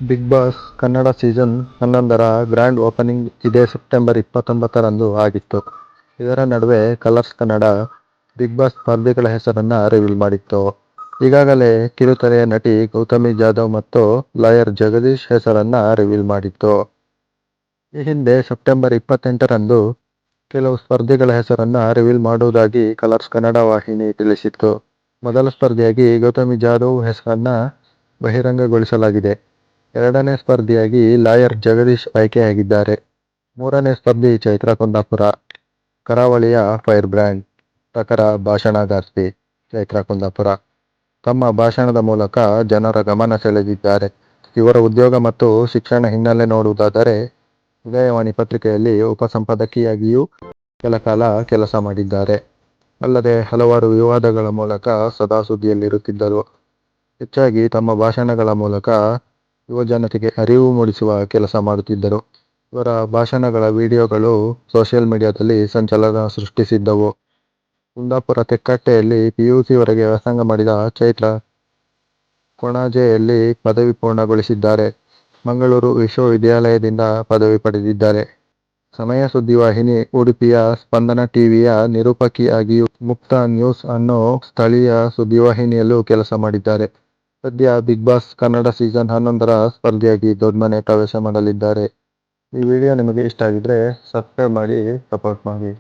Big Boss Kannada season 11ರ grand opening ಇದೇ September 29ರಂದು ಆಗಿತ್ತು. ಇದರ ನಡುವೆ ಕಲರ್ಸ್ ಕನ್ನಡ ಬಿಗ್ ಬಾಸ್ ಸ್ಪರ್ಧಿಗಳ ಹೆಸರನ್ನ ರಿವೀಲ್ ಮಾಡಿತ್ತು. ಈಗಾಗಲೇ ಕಿರುತೆರೆಯ ನಟಿ ಗೌತಮಿ ಜಾಧವ್ ಮತ್ತು ಲಾಯರ್ ಜಗದೀಶ್ ಹೆಸರನ್ನ ರಿವೀಲ್ ಮಾಡಿತ್ತು. ಈ ಹಿಂದೆ ಸೆಪ್ಟೆಂಬರ್ 28ರಂದು ಕೆಲವು ಸ್ಪರ್ಧಿಗಳ ಹೆಸರನ್ನ ರಿವೀಲ್ ಮಾಡುವುದಾಗಿ ಕಲರ್ಸ್ ಕನ್ನಡ ವಾಹಿನಿ ತಿಳಿಸಿತ್ತು. ಮೊದಲ ಸ್ಪರ್ಧಿಯಾಗಿ ಗೌತಮಿ ಜಾಧವ್ ಹೆಸರನ್ನ ಬಹಿರಂಗಗೊಳಿಸಲಾಗಿದೆ. ಎರಡನೇ ಸ್ಪರ್ಧಿಯಾಗಿ ಲಾಯರ್ ಜಗದೀಶ್ ಆಯ್ಕೆಯಾಗಿದ್ದಾರೆ. ಮೂರನೇ ಸ್ಪರ್ಧಿ ಚೈತ್ರಾ ಕುಂದಾಪುರ, ಕರಾವಳಿಯ ಫೈರ್ ಬ್ರ್ಯಾಂಡ್ ಪ್ರಖರ ಭಾಷಣಗಾರ್ತಿ ಚೈತ್ರಾ ಕುಂದಾಪುರ ತಮ್ಮ ಭಾಷಣದ ಮೂಲಕ ಜನರ ಗಮನ ಸೆಳೆದಿದ್ದಾರೆ. ಇವರ ಉದ್ಯೋಗ ಮತ್ತು ಶಿಕ್ಷಣ ಹಿನ್ನೆಲೆ ನೋಡುವುದಾದರೆ ಉದಯವಾಣಿ ಪತ್ರಿಕೆಯಲ್ಲಿ ಉಪಸಂಪಾದಕಿಯಾಗಿಯೂ ಕೆಲಕಾಲ ಕೆಲಸ ಮಾಡಿದ್ದಾರೆ. ಅಲ್ಲದೆ ಹಲವಾರು ವಿವಾದಗಳ ಮೂಲಕ ಸದಾ ಸುದ್ದಿಯಲ್ಲಿರುತ್ತಿದ್ದರು. ಹೆಚ್ಚಾಗಿ ತಮ್ಮ ಭಾಷಣಗಳ ಮೂಲಕ ಯುವಜನತೆಗೆ ಅರಿವು ಮೂಡಿಸುವ ಕೆಲಸ ಮಾಡುತ್ತಿದ್ದರು. ಇವರ ಭಾಷಣಗಳ ವಿಡಿಯೋಗಳು ಸೋಷಿಯಲ್ ಮೀಡಿಯಾದಲ್ಲಿ ಸಂಚಲನ ಸೃಷ್ಟಿಸಿದ್ದವು. ಕುಂದಾಪುರ ತೆಕ್ಕಟ್ಟೆಯಲ್ಲಿ ಪಿಯುಸಿವರೆಗೆ ವ್ಯಾಸಂಗ ಮಾಡಿದ ಚೈತ್ರಾ ಕೊಣಾಜೆಯಲ್ಲಿ ಪದವಿ ಪೂರ್ಣಗೊಳಿಸಿದ್ದಾರೆ. ಮಂಗಳೂರು ವಿಶ್ವವಿದ್ಯಾಲಯದಿಂದ ಪದವಿ ಪಡೆದಿದ್ದಾರೆ. ಸಮಯ ಸುದ್ದಿವಾಹಿನಿ ಉಡುಪಿಯ ಸ್ಪಂದನ ಟಿವಿಯ ನಿರೂಪಕಿಯಾಗಿಯೂ ಮುಕ್ತ ನ್ಯೂಸ್ ಅನ್ನೋ ಸ್ಥಳೀಯ ಸುದ್ದಿವಾಹಿನಿಯಲ್ಲೂ ಕೆಲಸ ಮಾಡಿದ್ದಾರೆ. ಸದ್ಯ ಬಿಗ್ ಬಾಸ್ ಕನ್ನಡ ಸೀಸನ್ 11ರ ಸ್ಪರ್ಧಿಯಾಗಿ ದೊಡ್ಮನೆ ಪ್ರವೇಶ ಮಾಡಲಿದ್ದಾರೆ. ಈ ವಿಡಿಯೋ ನಿಮಗೆ ಇಷ್ಟ ಆಗಿದ್ರೆ ಸಬ್ಸ್ಕ್ರೈಬ್ ಮಾಡಿ, ಸಪೋರ್ಟ್ ಮಾಡಿ.